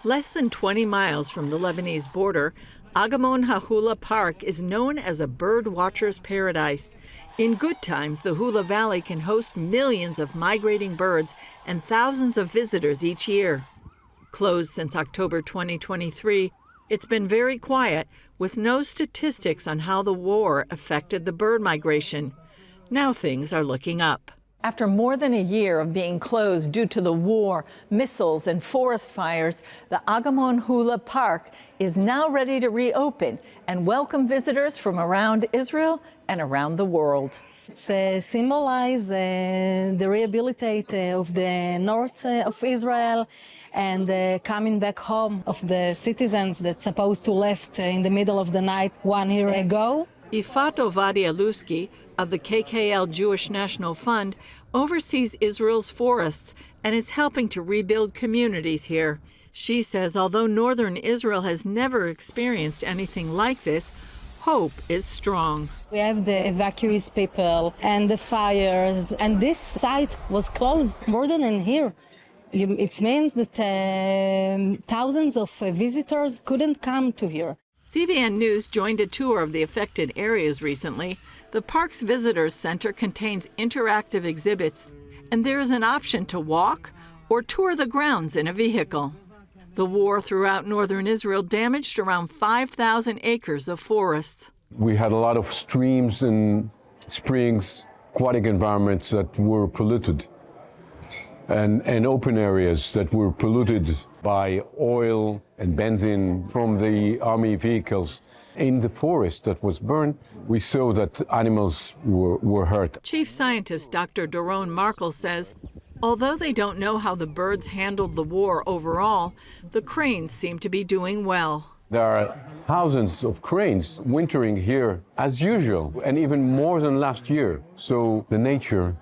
Less than 20 miles from the Lebanese border, Agamon HaHula Park is known as a bird watcher's paradise. In good times, the Hula Valley can host millions of migrating birds and thousands of visitors each year. Closed since October 2023, it's been very quiet, with no statistics on how the war affected the bird migration. Now things are looking up. After more than a year of being closed due to the war, missiles, and forest fires, the Agamon HaHula Park is now ready to reopen and welcome visitors from around Israel and around the world. It symbolizes the rehabilitation of the north of Israel and coming back home of the citizens that supposed to left in the middle of the night 1 year ago. Ifat Ovadia-Lusky of the kkl-Jewish National Fund oversees Israel's forests and is helping to rebuild communities here. She says although northern Israel has never experienced anything like this, hope is strong. We have the evacuees people and the fires, and this site was closed more than a year. It means that thousands of visitors couldn't come to here. CBN News joined a tour of the affected areas recently. The park's visitors center contains interactive exhibits, and there is an option to walk or tour the grounds in a vehicle. The war throughout northern Israel damaged around 5,000 acres of forests. We had a lot of streams and springs, aquatic environments that were polluted, and open areas that were polluted by oil and benzene from the army vehicles. In the forest that was burned, we saw that animals were hurt. Chief scientist Dr. Doron Markel says, although they don't know how the birds handled the war overall, the cranes seem to be doing well. There are thousands of cranes wintering here as usual, and even more than last year. So the nature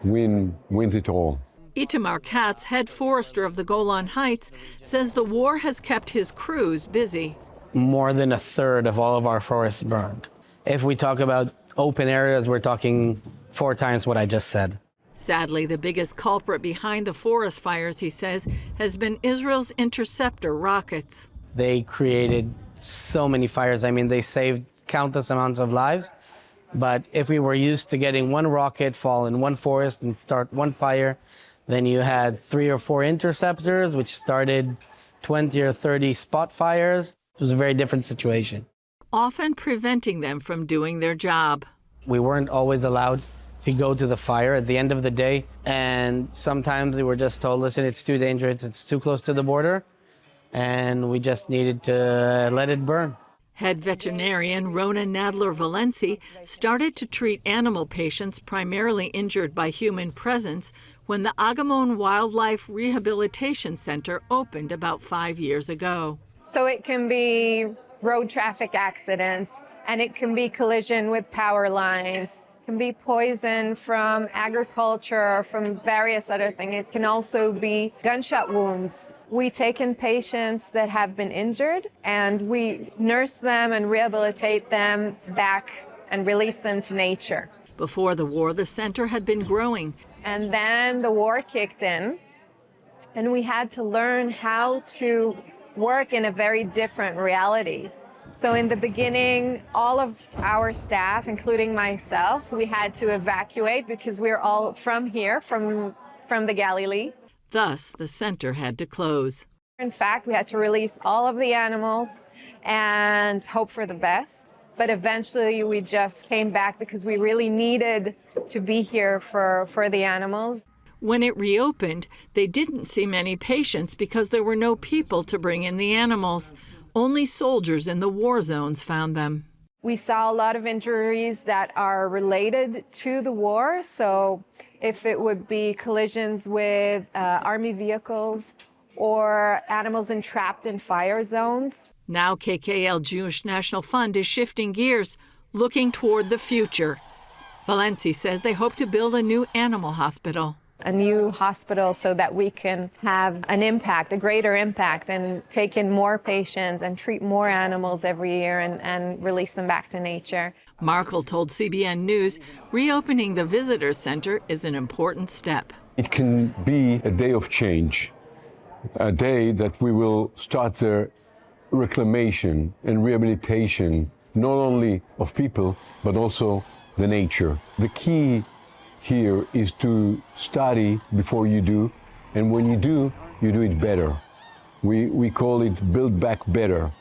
wins it all. Itamar Katz, head forester of the Golan Heights, says the war has kept his crews busy. More than a third of all of our forests burned. If we talk about open areas, we're talking 4 times what I just said. Sadly, the biggest culprit behind the forest fires, he says, has been Israel's interceptor rockets. They created so many fires. I mean, they saved countless amounts of lives. But if we were used to getting one rocket fall in one forest and start one fire, then you had 3 or 4 interceptors, which started 20 or 30 spot fires. It was a very different situation. Often preventing them from doing their job. We weren't always allowed to go to the fire at the end of the day, and sometimes we were just told, listen, it's too dangerous, it's too close to the border, and we just needed to let it burn. Head veterinarian Rona Nadler-Valenci started to treat animal patients primarily injured by human presence when the Agamon Wildlife Rehabilitation Center opened about 5 years ago. So it can be road traffic accidents, and it can be collision with power lines. It can be poison from agriculture, from various other things. It can also be gunshot wounds. We take in patients that have been injured, and we nurse them and rehabilitate them back and release them to nature. Before the war, the center had been growing. And then the war kicked in, and we had to learn how to work in a very different reality. So in the beginning, all of our staff, including myself, we had to evacuate because we're all from here, from the Galilee. Thus, the center had to close. In fact, we had to release all of the animals and hope for the best. But eventually, we just came back because we really needed to be here for the animals. When it reopened, they didn't see many patients because there were no people to bring in the animals. Only soldiers in the war zones found them. We saw a lot of injuries that are related to the war. So if it would be collisions with army vehicles or animals entrapped in fire zones. Now kkl-Jewish National Fund is shifting gears, looking toward the future. Valenci says they hope to build a new animal hospital. A new hospital so that we can have an impact, a greater impact, and take in more patients and treat more animals every year and release them back to nature. Markel told CBN News reopening the visitor center is an important step. It can be a day of change a day that we will start the reclamation and rehabilitation, not only of people, but also the nature. The key here is to study before you do, and when you do it better. We call it build back better.